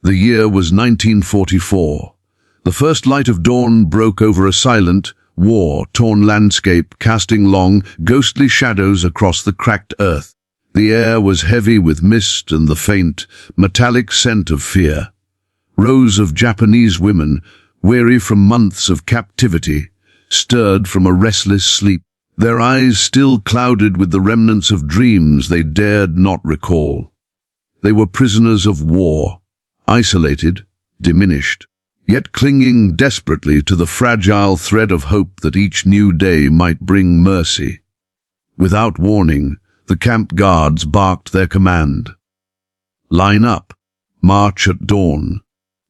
The year was 1944. The first light of dawn broke over a silent, war-torn landscape, casting long, ghostly shadows across the cracked earth. The air was heavy with mist and the faint, metallic scent of fear. Rows of Japanese women, weary from months of captivity, stirred from a restless sleep, their eyes still clouded with the remnants of dreams they dared not recall. They were prisoners of war, isolated, diminished, yet clinging desperately to the fragile thread of hope that each new day might bring mercy. Without warning, the camp guards barked their command. "Line up, march at dawn."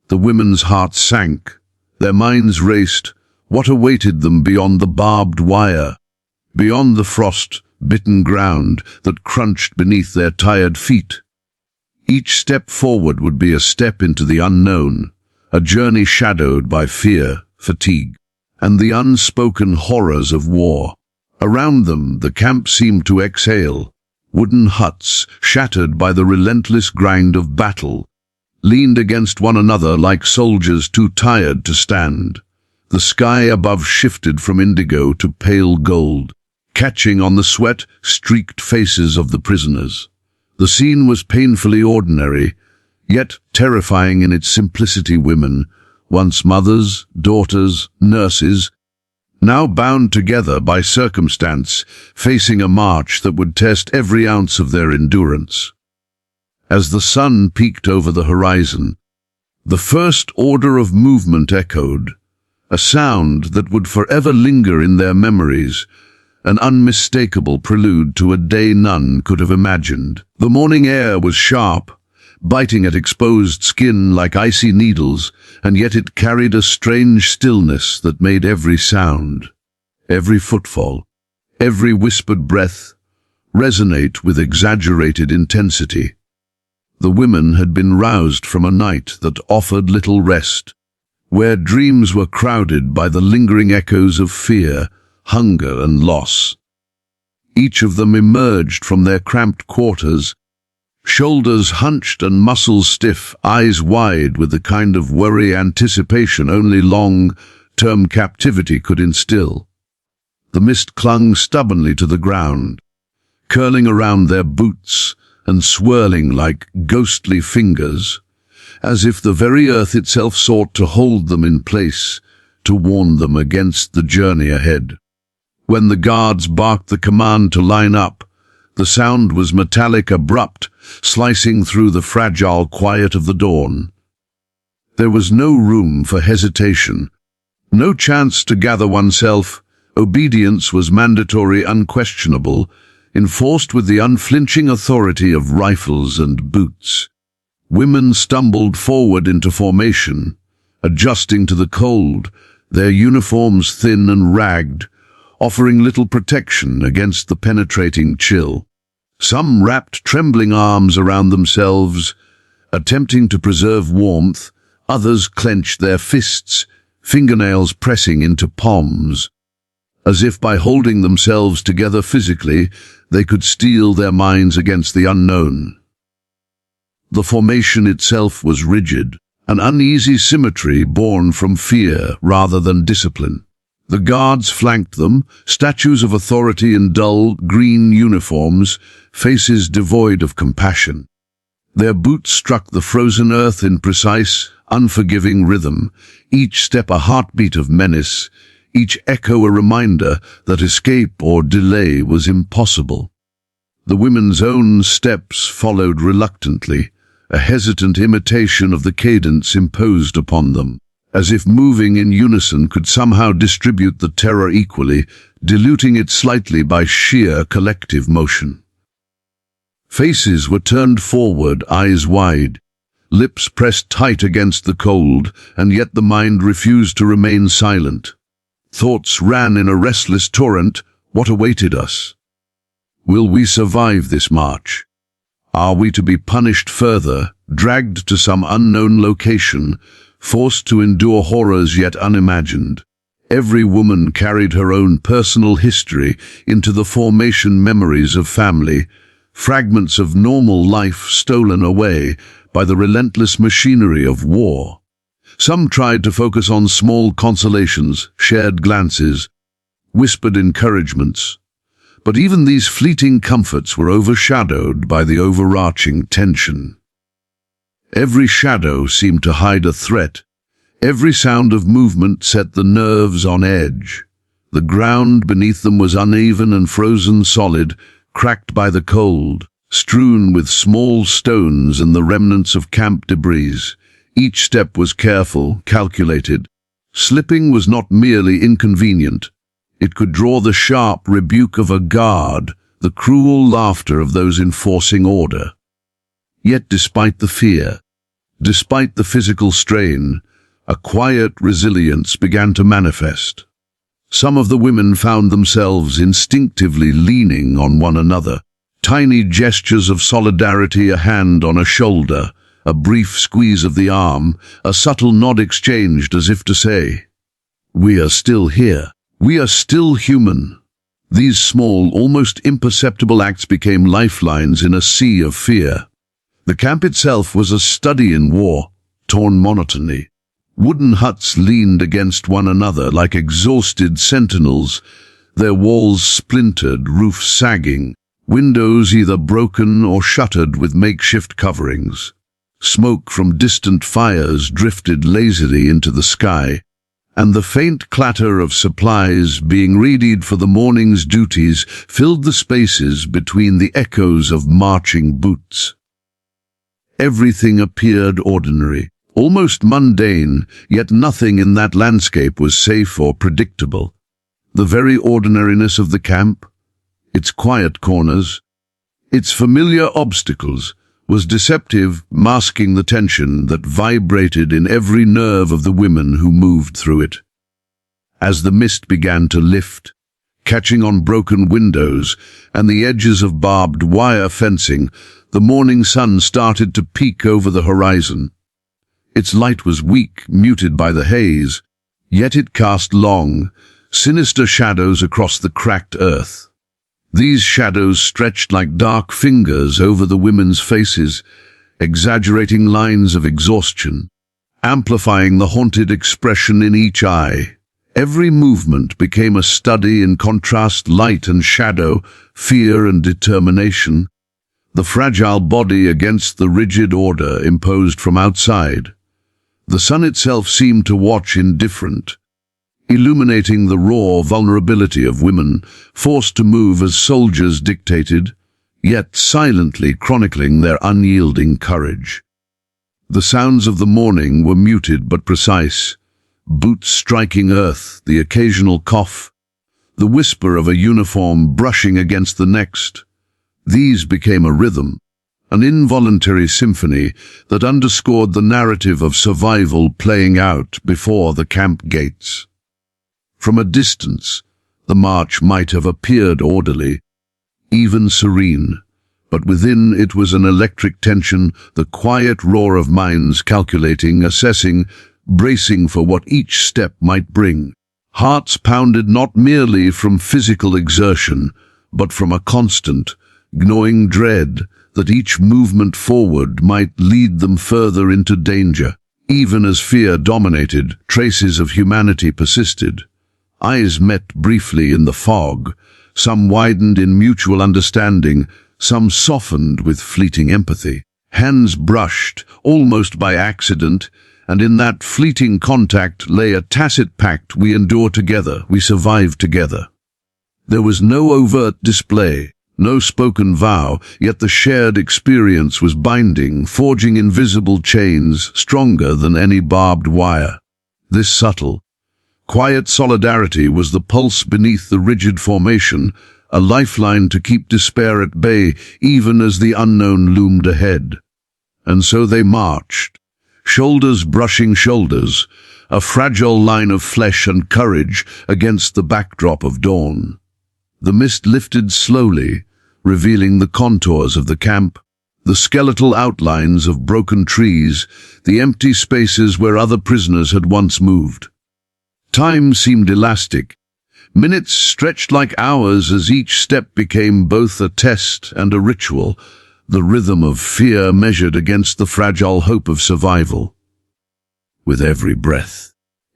The women's hearts sank, their minds raced. What awaited them beyond the barbed wire, beyond the frost-bitten ground that crunched beneath their tired feet? Each step forward would be a step into the unknown, a journey shadowed by fear, fatigue, and the unspoken horrors of war. Around them, the camp seemed to exhale. Wooden huts, shattered by the relentless grind of battle, leaned against one another like soldiers too tired to stand. The sky above shifted from indigo to pale gold, catching on the sweat-streaked faces of the prisoners. The scene was painfully ordinary, yet terrifying in its simplicity. Women, once mothers, daughters, nurses, now bound together by circumstance, facing a march that would test every ounce of their endurance. As the sun peaked over the horizon, the first order of movement echoed, a sound that would forever linger in their memories, an unmistakable prelude to a day none could have imagined. The morning air was sharp, biting at exposed skin like icy needles, and yet it carried a strange stillness that made every sound, every footfall, every whispered breath resonate with exaggerated intensity. The women had been roused from a night that offered little rest, where dreams were crowded by the lingering echoes of fear, hunger, and loss. Each of them emerged from their cramped quarters, shoulders hunched and muscles stiff, eyes wide with the kind of worry anticipation only long-term captivity could instill. The mist clung stubbornly to the ground, curling around their boots and swirling like ghostly fingers, as if the very earth itself sought to hold them in place, to warn them against the journey ahead. When the guards barked the command to line up, the sound was metallic, abrupt, slicing through the fragile quiet of the dawn. There was no room for hesitation, no chance to gather oneself. Obedience was mandatory, unquestionable, enforced with the unflinching authority of rifles and boots. Women stumbled forward into formation, adjusting to the cold, their uniforms thin and ragged, offering little protection against the penetrating chill. Some wrapped trembling arms around themselves, attempting to preserve warmth. Others clenched their fists, fingernails pressing into palms, as if by holding themselves together physically, they could steel their minds against the unknown. The formation itself was rigid, an uneasy symmetry born from fear rather than discipline. The guards flanked them, statues of authority in dull green uniforms, faces devoid of compassion. Their boots struck the frozen earth in precise, unforgiving rhythm, each step a heartbeat of menace, each echo a reminder that escape or delay was impossible. The women's own steps followed reluctantly, a hesitant imitation of the cadence imposed upon them, as if moving in unison could somehow distribute the terror equally, diluting it slightly by sheer collective motion. Faces were turned forward, eyes wide, lips pressed tight against the cold, and yet the mind refused to remain silent. Thoughts ran in a restless torrent. What awaited us? Will we survive this march? Are we to be punished further, dragged to some unknown location, forced to endure horrors yet unimagined? Every woman carried her own personal history into the formation, memories of family, fragments of normal life stolen away, by the relentless machinery of war. Some tried to focus on small consolations, shared glances, whispered encouragements. But even these fleeting comforts were overshadowed by the overarching tension. Every shadow seemed to hide a threat. Every sound of movement set the nerves on edge. The ground beneath them was uneven and frozen solid, cracked by the cold, strewn with small stones and the remnants of camp debris. Each step was careful, calculated. Slipping was not merely inconvenient. It could draw the sharp rebuke of a guard, the cruel laughter of those enforcing order. Yet despite the fear, despite the physical strain, a quiet resilience began to manifest. Some of the women found themselves instinctively leaning on one another. Tiny gestures of solidarity, a hand on a shoulder, a brief squeeze of the arm, a subtle nod exchanged as if to say, "We are still here. We are still human." These small, almost imperceptible acts became lifelines in a sea of fear. The camp itself was a study in war, torn monotony. Wooden huts leaned against one another like exhausted sentinels, their walls splintered, roofs sagging, windows either broken or shuttered with makeshift coverings. Smoke from distant fires drifted lazily into the sky, and the faint clatter of supplies being readied for the morning's duties filled the spaces between the echoes of marching boots. Everything appeared ordinary, almost mundane, yet nothing in that landscape was safe or predictable. The very ordinariness of the camp, its quiet corners, its familiar obstacles, was deceptive, masking the tension that vibrated in every nerve of the women who moved through it. As the mist began to lift, catching on broken windows and the edges of barbed wire fencing, the morning sun started to peek over the horizon. Its light was weak, muted by the haze, yet it cast long, sinister shadows across the cracked earth. These shadows stretched like dark fingers over the women's faces, exaggerating lines of exhaustion, amplifying the haunted expression in each eye. Every movement became a study in contrast, light and shadow, fear and determination. The fragile body against the rigid order imposed from outside. The sun itself seemed to watch indifferent, illuminating the raw vulnerability of women, forced to move as soldiers dictated, yet silently chronicling their unyielding courage. The sounds of the morning were muted but precise, boots striking earth, the occasional cough, the whisper of a uniform brushing against the next. These became a rhythm, an involuntary symphony that underscored the narrative of survival playing out before the camp gates. From a distance, the march might have appeared orderly, even serene, but within it was an electric tension, the quiet roar of minds calculating, assessing, bracing for what each step might bring. Hearts pounded not merely from physical exertion, but from a constant, gnawing dread that each movement forward might lead them further into danger. Even as fear dominated, traces of humanity persisted. Eyes met briefly in the fog, some widened in mutual understanding, some softened with fleeting empathy. Hands brushed, almost by accident, and in that fleeting contact lay a tacit pact: we endure together, we survive together. There was no overt display, no spoken vow, yet the shared experience was binding, forging invisible chains stronger than any barbed wire. This subtle, quiet solidarity was the pulse beneath the rigid formation, a lifeline to keep despair at bay even as the unknown loomed ahead. And so they marched, shoulders brushing shoulders, a fragile line of flesh and courage against the backdrop of dawn. The mist lifted slowly, revealing the contours of the camp, the skeletal outlines of broken trees, the empty spaces where other prisoners had once moved. Time seemed elastic. Minutes stretched like hours as each step became both a test and a ritual. the rhythm of fear measured against the fragile hope of survival. With every breath,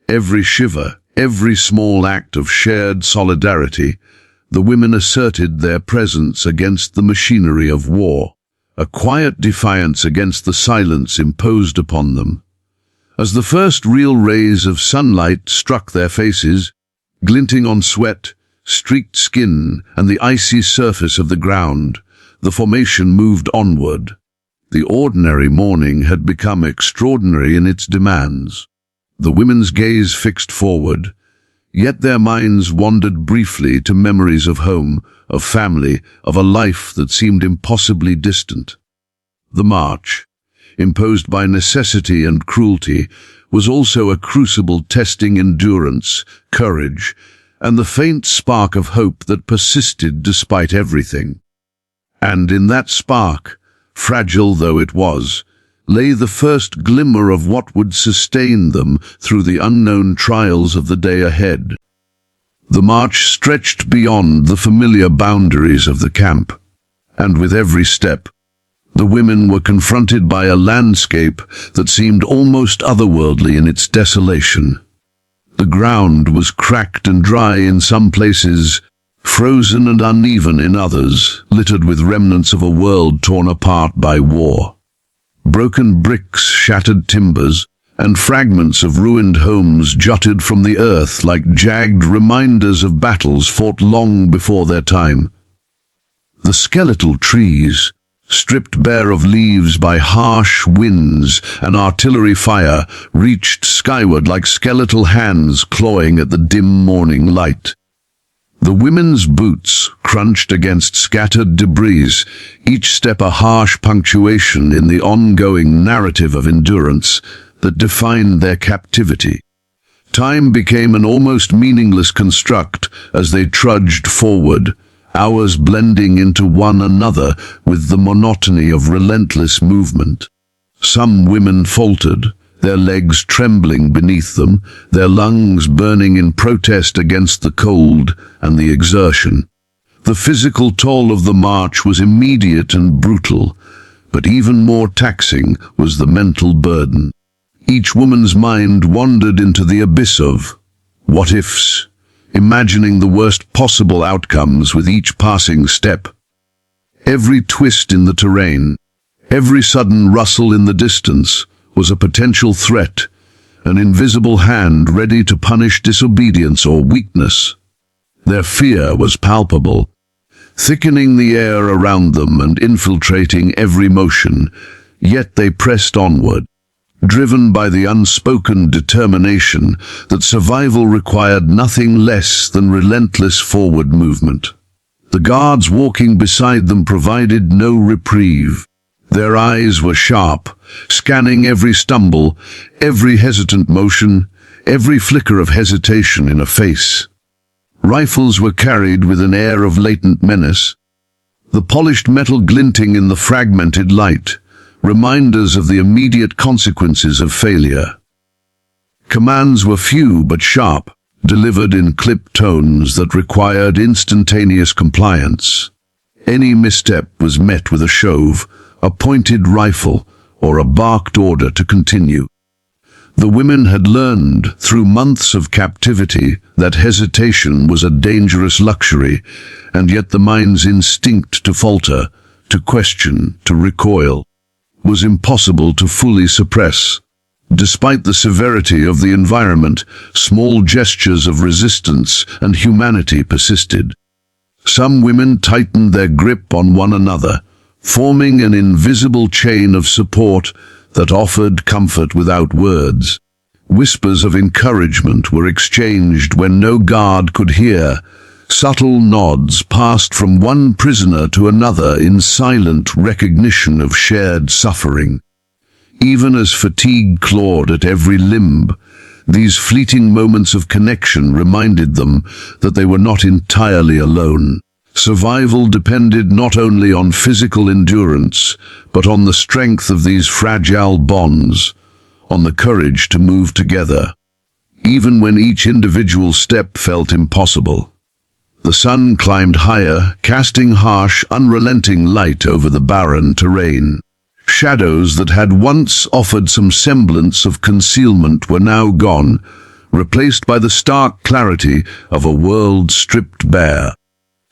every shiver, every small act of shared solidarity, the women asserted their presence against the machinery of war, a quiet defiance against the silence imposed upon them. As the first real rays of sunlight struck their faces, glinting on sweat, streaked skin, and the icy surface of the ground, the formation moved onward. The ordinary morning had become extraordinary in its demands. The women's gaze fixed forward, yet their minds wandered briefly to memories of home, of family, of a life that seemed impossibly distant. The march, imposed by necessity and cruelty, was also a crucible testing endurance, courage, and the faint spark of hope that persisted despite everything. And in that spark, fragile though it was, lay the first glimmer of what would sustain them through the unknown trials of the day ahead. The march stretched beyond the familiar boundaries of the camp, and with every step, the women were confronted by a landscape that seemed almost otherworldly in its desolation. The ground was cracked and dry in some places, frozen and uneven in others, littered with remnants of a world torn apart by war. Broken bricks, shattered timbers, and fragments of ruined homes jutted from the earth like jagged reminders of battles fought long before their time. The skeletal trees, stripped bare of leaves by harsh winds and artillery fire, reached skyward like skeletal hands clawing at the dim morning light. The women's boots crunched against scattered debris, each step a harsh punctuation in the ongoing narrative of endurance that defined their captivity. Time became an almost meaningless construct as they trudged forward, hours blending into one another with the monotony of relentless movement. Some women faltered, their legs trembling beneath them, their lungs burning in protest against the cold and the exertion. The physical toll of the march was immediate and brutal, but even more taxing was the mental burden. Each woman's mind wandered into the abyss of what-ifs, imagining the worst possible outcomes with each passing step. Every twist in the terrain, every sudden rustle in the distance, was a potential threat, an invisible hand ready to punish disobedience or weakness. Their fear was palpable, thickening the air around them and infiltrating every motion, yet they pressed onward, driven by the unspoken determination that survival required nothing less than relentless forward movement. The guards walking beside them provided no reprieve. Their eyes were sharp, scanning every stumble, every hesitant motion, every flicker of hesitation in a face. Rifles were carried with an air of latent menace, the polished metal glinting in the fragmented light, reminders of the immediate consequences of failure. Commands were few but sharp, delivered in clipped tones that required instantaneous compliance. Any misstep was met with a shove, a pointed rifle, or a barked order to continue. The women had learned, through months of captivity, that hesitation was a dangerous luxury, and yet the mind's instinct to falter, to question, to recoil, was impossible to fully suppress. Despite the severity of the environment, small gestures of resistance and humanity persisted. Some women tightened their grip on one another, forming an invisible chain of support that offered comfort without words. Whispers of encouragement were exchanged when no guard could hear. Subtle nods passed from one prisoner to another in silent recognition of shared suffering. Even as fatigue clawed at every limb, these fleeting moments of connection reminded them that they were not entirely alone. Survival depended not only on physical endurance, but on the strength of these fragile bonds, on the courage to move together, even when each individual step felt impossible. The sun climbed higher, casting harsh, unrelenting light over the barren terrain. Shadows that had once offered some semblance of concealment were now gone, replaced by the stark clarity of a world stripped bare.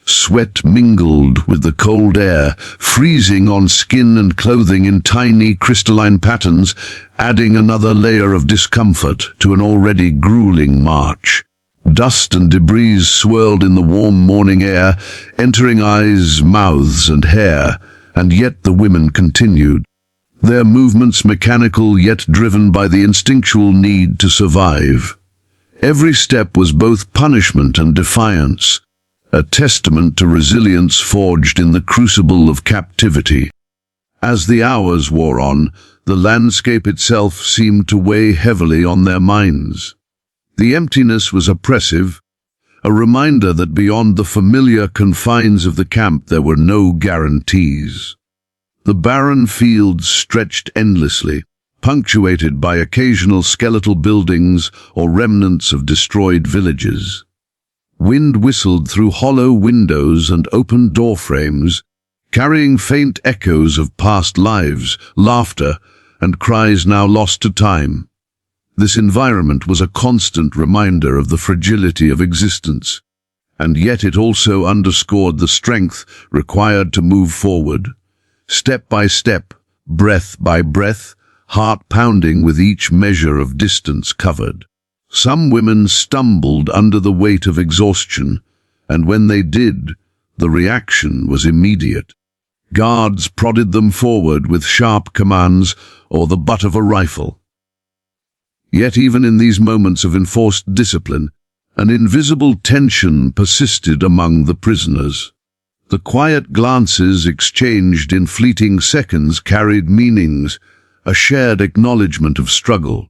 Sweat mingled with the cold air, freezing on skin and clothing in tiny crystalline patterns, adding another layer of discomfort to an already grueling march. Dust and debris swirled in the warm morning air, entering eyes, mouths, and hair, and yet the women continued, their movements mechanical yet driven by the instinctual need to survive. Every step was both punishment and defiance, a testament to resilience forged in the crucible of captivity. As the hours wore on, the landscape itself seemed to weigh heavily on their minds. The emptiness was oppressive, a reminder that beyond the familiar confines of the camp there were no guarantees. The barren fields stretched endlessly, punctuated by occasional skeletal buildings or remnants of destroyed villages. Wind whistled through hollow windows and open door frames, carrying faint echoes of past lives, laughter, and cries now lost to time. This environment was a constant reminder of the fragility of existence, and yet it also underscored the strength required to move forward. Step by step, breath by breath, heart pounding with each measure of distance covered. Some women stumbled under the weight of exhaustion, and when they did, the reaction was immediate. Guards prodded them forward with sharp commands or the butt of a rifle. Yet even in these moments of enforced discipline, an invisible tension persisted among the prisoners. The quiet glances exchanged in fleeting seconds carried meanings, a shared acknowledgement of struggle.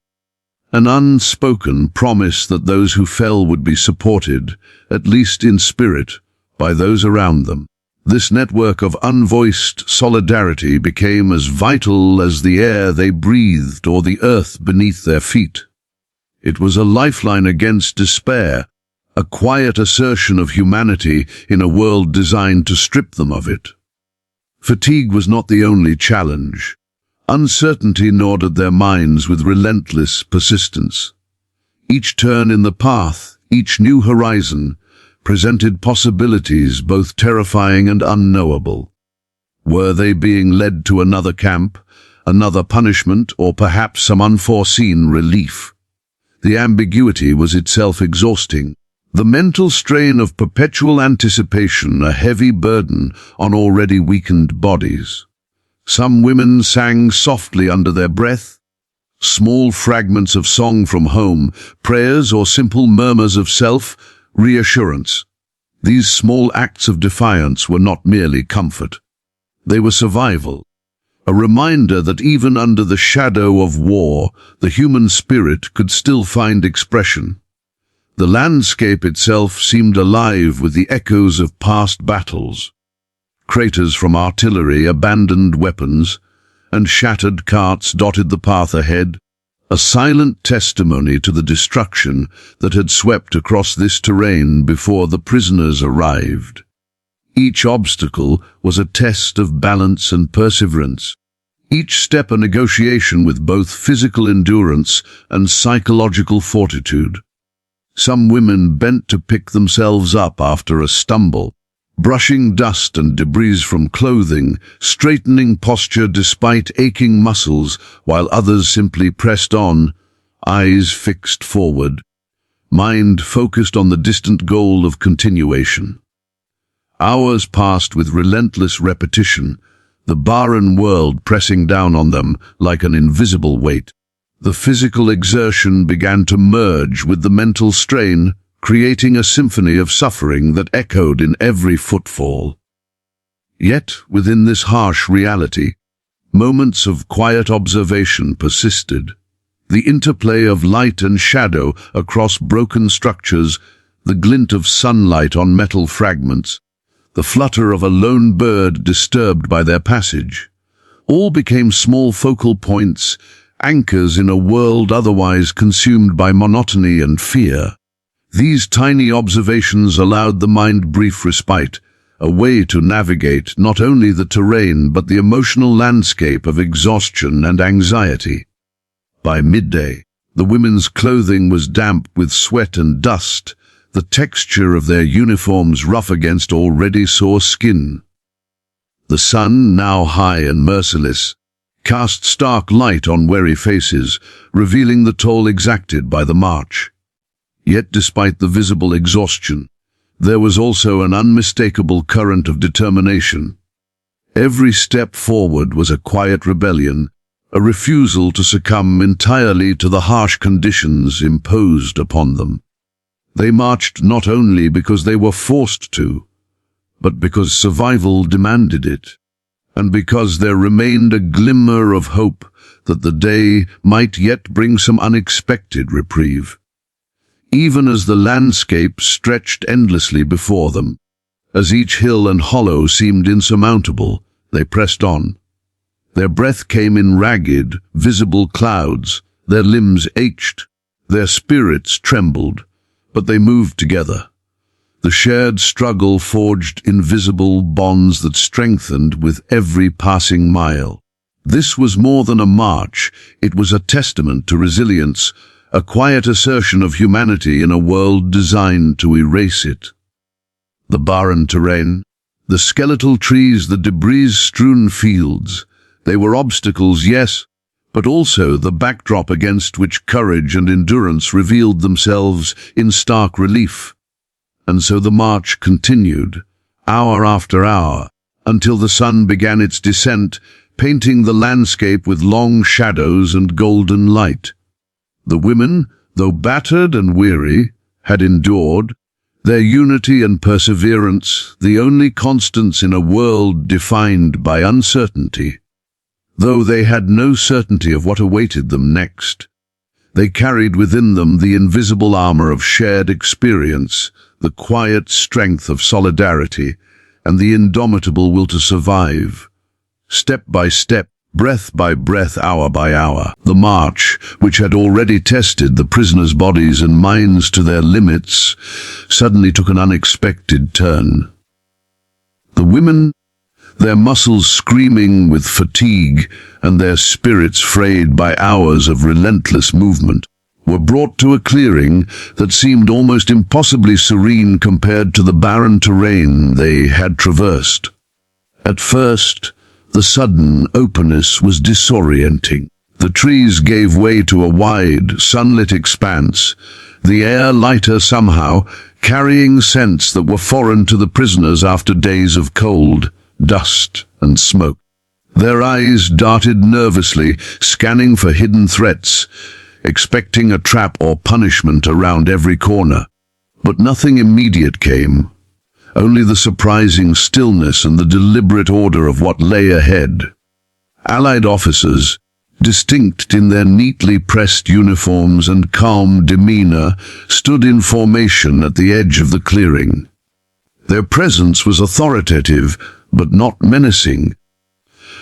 An unspoken promise that those who fell would be supported, at least in spirit, by those around them. This network of unvoiced solidarity became as vital as the air they breathed or the earth beneath their feet. It was a lifeline against despair, a quiet assertion of humanity in a world designed to strip them of it. Fatigue was not the only challenge. Uncertainty gnawed at their minds with relentless persistence. Each turn in the path, each new horizon, presented possibilities both terrifying and unknowable. Were they being led to another camp, another punishment, or perhaps some unforeseen relief? The ambiguity was itself exhausting. The mental strain of perpetual anticipation, a heavy burden on already weakened bodies. Some women sang softly under their breath, small fragments of song from home, prayers or simple murmurs of self-reassurance. These small acts of defiance were not merely comfort. They were survival, a reminder that even under the shadow of war, the human spirit could still find expression. The landscape itself seemed alive with the echoes of past battles. Craters from artillery, abandoned weapons, and shattered carts dotted the path ahead, a silent testimony to the destruction that had swept across this terrain before the prisoners arrived. Each obstacle was a test of balance and perseverance, each step a negotiation with both physical endurance and psychological fortitude. Some women bent to pick themselves up after a stumble, brushing dust and debris from clothing, straightening posture despite aching muscles, while others simply pressed on, eyes fixed forward, mind focused on the distant goal of continuation. Hours passed with relentless repetition, the barren world pressing down on them like an invisible weight. The physical exertion began to merge with the mental strain, creating a symphony of suffering that echoed in every footfall. Yet, within this harsh reality, moments of quiet observation persisted. The interplay of light and shadow across broken structures, the glint of sunlight on metal fragments, the flutter of a lone bird disturbed by their passage, all became small focal points, anchors in a world otherwise consumed by monotony and fear. These tiny observations allowed the mind brief respite, a way to navigate not only the terrain but the emotional landscape of exhaustion and anxiety. By midday, the women's clothing was damp with sweat and dust, the texture of their uniforms rough against already sore skin. The sun, now high and merciless, cast stark light on weary faces, revealing the toll exacted by the march. Yet despite the visible exhaustion, there was also an unmistakable current of determination. Every step forward was a quiet rebellion, a refusal to succumb entirely to the harsh conditions imposed upon them. They marched not only because they were forced to, but because survival demanded it, and because there remained a glimmer of hope that the day might yet bring some unexpected reprieve. Even as the landscape stretched endlessly before them, as each hill and hollow seemed insurmountable, they pressed on. Their breath came in ragged, visible clouds, their limbs ached, their spirits trembled, but they moved together. The shared struggle forged invisible bonds that strengthened with every passing mile. This was more than a march, it was a testament to resilience, a quiet assertion of humanity in a world designed to erase it. The barren terrain, the skeletal trees, the debris-strewn fields, they were obstacles, yes, but also the backdrop against which courage and endurance revealed themselves in stark relief. And so the march continued, hour after hour, until the sun began its descent, painting the landscape with long shadows and golden light. The women, though battered and weary, had endured, their unity and perseverance the only constants in a world defined by uncertainty. Though they had no certainty of what awaited them next, they carried within them the invisible armor of shared experience, the quiet strength of solidarity, and the indomitable will to survive. Step by step, breath by breath, hour by hour, the march, which had already tested the prisoners' bodies and minds to their limits, suddenly took an unexpected turn. The women, their muscles screaming with fatigue and their spirits frayed by hours of relentless movement, were brought to a clearing that seemed almost impossibly serene compared to the barren terrain they had traversed. At first, the sudden openness was disorienting. The trees gave way to a wide, sunlit expanse, the air lighter somehow, carrying scents that were foreign to the prisoners after days of cold, dust, and smoke. Their eyes darted nervously, scanning for hidden threats, expecting a trap or punishment around every corner. But nothing immediate came. Only the surprising stillness and the deliberate order of what lay ahead. Allied officers, distinct in their neatly pressed uniforms and calm demeanor, stood in formation at the edge of the clearing. Their presence was authoritative, but not menacing,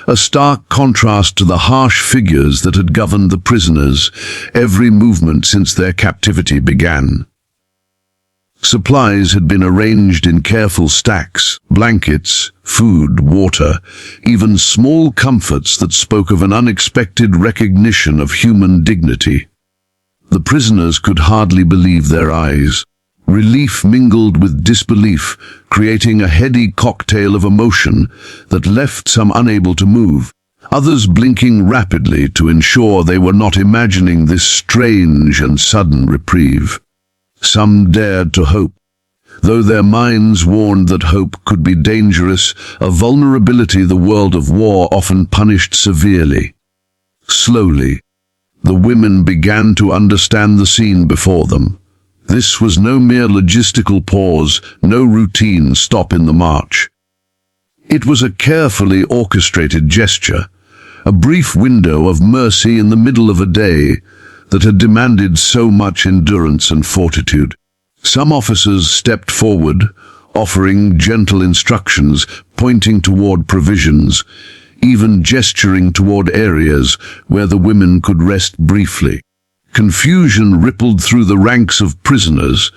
a stark contrast to the harsh figures that had governed the prisoners' every movement since their captivity began. Supplies had been arranged in careful stacks, blankets, food, water, even small comforts that spoke of an unexpected recognition of human dignity. The prisoners could hardly believe their eyes. Relief mingled with disbelief, creating a heady cocktail of emotion that left some unable to move, others blinking rapidly to ensure they were not imagining this strange and sudden reprieve. Some dared to hope, though their minds warned that hope could be dangerous, a vulnerability the world of war often punished severely. Slowly, the women began to understand the scene before them. This was no mere logistical pause, no routine stop in the march. It was a carefully orchestrated gesture, a brief window of mercy in the middle of a day that had demanded so much endurance and fortitude. Some officers stepped forward, offering gentle instructions, pointing toward provisions, even gesturing toward areas where the women could rest briefly. Confusion rippled through the ranks of prisoners,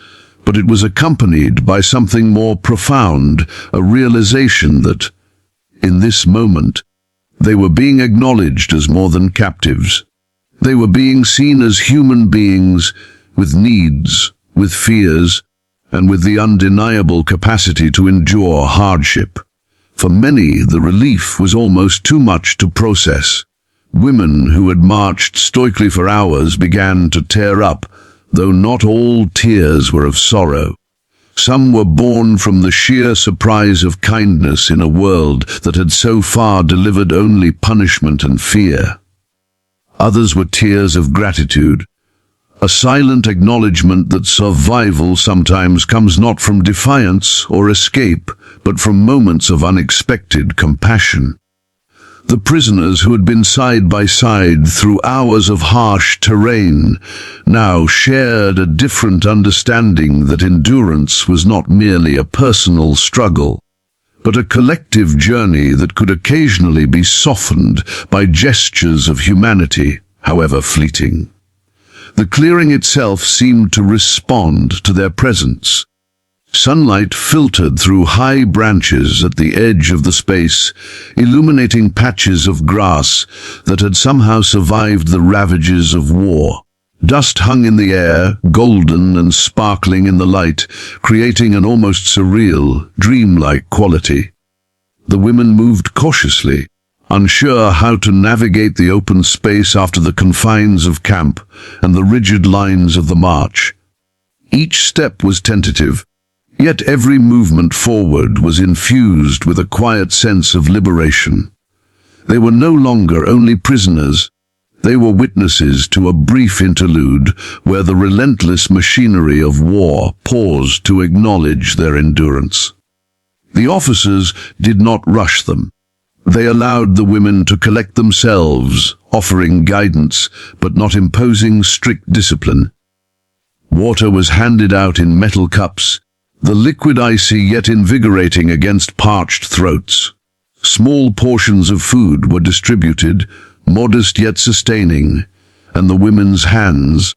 but it was accompanied by something more profound, a realization that, in this moment, they were being acknowledged as more than captives. They were being seen as human beings with needs, with fears, and with the undeniable capacity to endure hardship. For many, the relief was almost too much to process. Women who had marched stoically for hours began to tear up, though not all tears were of sorrow. Some were born from the sheer surprise of kindness in a world that had so far delivered only punishment and fear. Others were tears of gratitude, a silent acknowledgement that survival sometimes comes not from defiance or escape, but from moments of unexpected compassion. The prisoners who had been side by side through hours of harsh terrain now shared a different understanding that endurance was not merely a personal struggle, but a collective journey that could occasionally be softened by gestures of humanity, however fleeting. The clearing itself seemed to respond to their presence. Sunlight filtered through high branches at the edge of the space, illuminating patches of grass that had somehow survived the ravages of war. Dust hung in the air, golden and sparkling in the light, creating an almost surreal, dreamlike quality. The women moved cautiously, unsure how to navigate the open space after the confines of camp and the rigid lines of the march. Each step was tentative, yet every movement forward was infused with a quiet sense of liberation. They were no longer only prisoners. They were witnesses to a brief interlude where the relentless machinery of war paused to acknowledge their endurance. The officers did not rush them. They allowed the women to collect themselves, offering guidance but not imposing strict discipline. Water was handed out in metal cups, the liquid icy yet invigorating against parched throats. Small portions of food were distributed, modest yet sustaining, and the women's hands,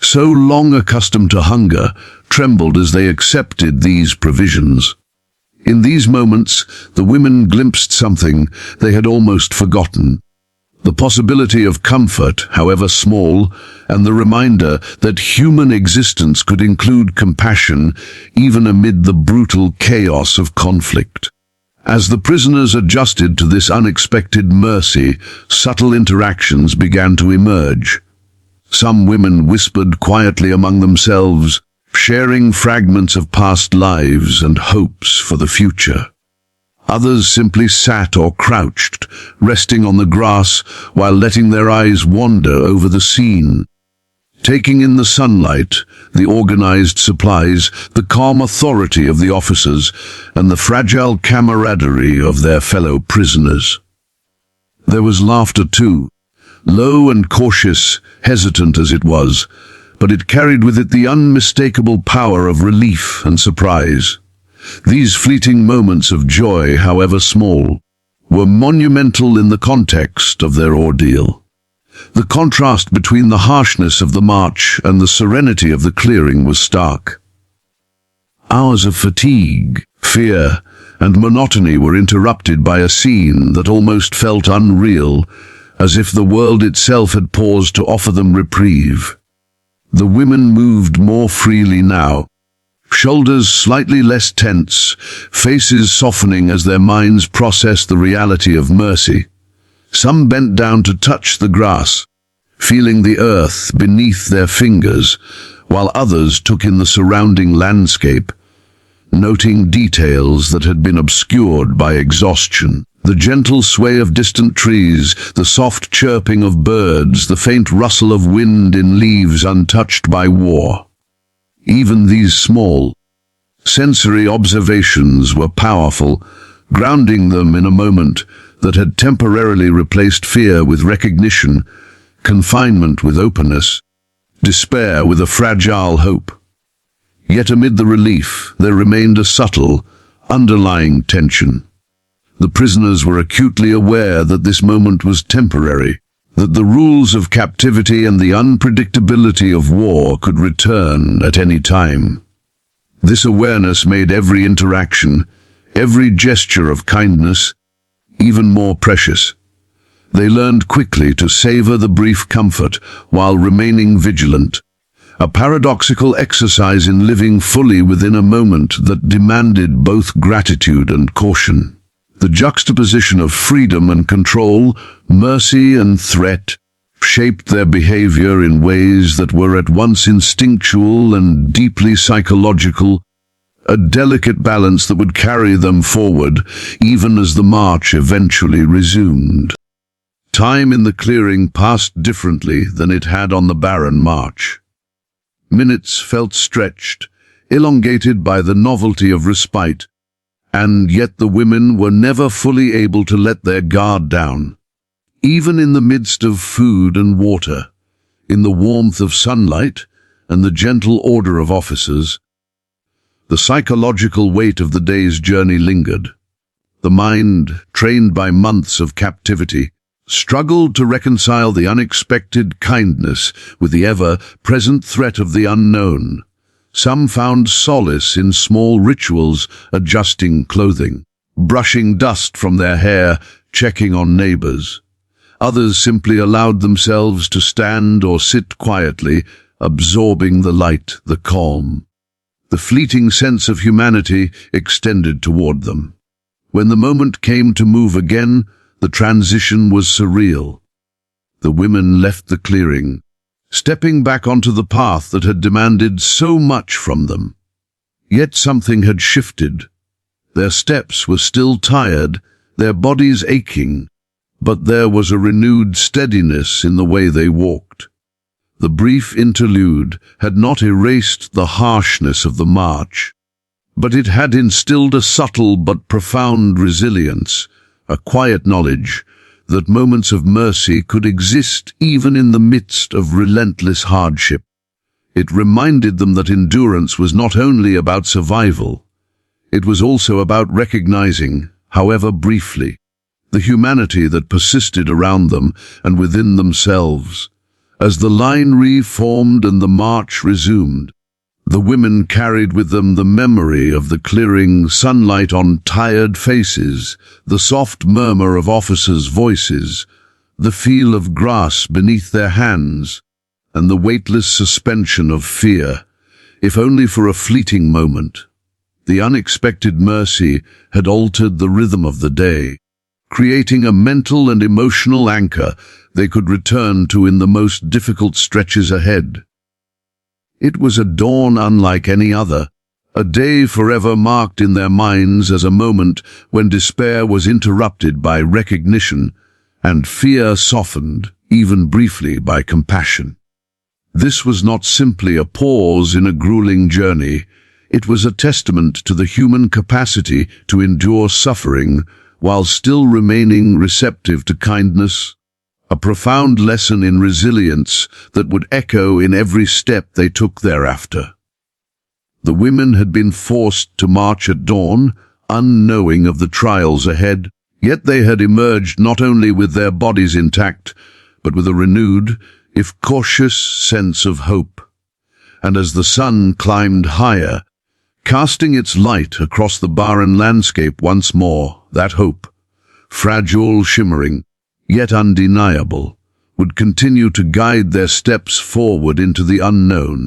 so long accustomed to hunger, trembled as they accepted these provisions. In these moments, the women glimpsed something they had almost forgotten. The possibility of comfort, however small, and the reminder that human existence could include compassion even amid the brutal chaos of conflict. As the prisoners adjusted to this unexpected mercy, subtle interactions began to emerge. Some women whispered quietly among themselves, sharing fragments of past lives and hopes for the future. Others simply sat or crouched, resting on the grass while letting their eyes wander over the scene, taking in the sunlight, the organized supplies, the calm authority of the officers, and the fragile camaraderie of their fellow prisoners. There was laughter too, low and cautious, hesitant as it was, but it carried with it the unmistakable power of relief and surprise. These fleeting moments of joy, however small, were monumental in the context of their ordeal. The contrast between the harshness of the march and the serenity of the clearing was stark. Hours of fatigue, fear, and monotony were interrupted by a scene that almost felt unreal, as if the world itself had paused to offer them reprieve. The women moved more freely now, shoulders slightly less tense, faces softening as their minds processed the reality of mercy. Some bent down to touch the grass, feeling the earth beneath their fingers, while others took in the surrounding landscape, noting details that had been obscured by exhaustion. The gentle sway of distant trees, the soft chirping of birds, the faint rustle of wind in leaves untouched by war. Even these small, sensory observations were powerful, grounding them in a moment that had temporarily replaced fear with recognition, confinement with openness, despair with a fragile hope. Yet amid the relief, there remained a subtle, underlying tension. The prisoners were acutely aware that this moment was temporary. that the rules of captivity and the unpredictability of war could return at any time. This awareness made every interaction, every gesture of kindness, even more precious. They learned quickly to savor the brief comfort while remaining vigilant, a paradoxical exercise in living fully within a moment that demanded both gratitude and caution. The juxtaposition of freedom and control, mercy and threat, shaped their behavior in ways that were at once instinctual and deeply psychological, a delicate balance that would carry them forward even as the march eventually resumed. Time in the clearing passed differently than it had on the barren march. Minutes felt stretched, elongated by the novelty of respite, and yet the women were never fully able to let their guard down. Even in the midst of food and water, in the warmth of sunlight and the gentle order of officers, the psychological weight of the day's journey lingered. The mind, trained by months of captivity, struggled to reconcile the unexpected kindness with the ever-present threat of the unknown. Some found solace in small rituals, adjusting clothing, brushing dust from their hair, checking on neighbors. Others simply allowed themselves to stand or sit quietly, absorbing the light, the calm. The fleeting sense of humanity extended toward them. When the moment came to move again, the transition was surreal. The women left the clearing, stepping back onto the path that had demanded so much from them. Yet something had shifted. Their steps were still tired, their bodies aching, but there was a renewed steadiness in the way they walked. The brief interlude had not erased the harshness of the march, but it had instilled a subtle but profound resilience, a quiet knowledge that moments of mercy could exist even in the midst of relentless hardship. It reminded them that endurance was not only about survival, it was also about recognizing, however briefly, the humanity that persisted around them and within themselves. As the line reformed and the march resumed, the women carried with them the memory of the clearing, sunlight on tired faces, the soft murmur of officers' voices, the feel of grass beneath their hands, and the weightless suspension of fear, if only for a fleeting moment. The unexpected mercy had altered the rhythm of the day, creating a mental and emotional anchor they could return to in the most difficult stretches ahead. It was a dawn unlike any other, a day forever marked in their minds as a moment when despair was interrupted by recognition and fear softened, even briefly, by compassion. This was not simply a pause in a grueling journey, it was a testament to the human capacity to endure suffering while still remaining receptive to kindness, a profound lesson in resilience that would echo in every step they took thereafter. The women had been forced to march at dawn, unknowing of the trials ahead, yet they had emerged not only with their bodies intact, but with a renewed, if cautious, sense of hope. And as the sun climbed higher, casting its light across the barren landscape once more, that hope, fragile, shimmering, yet undeniable, would continue to guide their steps forward into the unknown.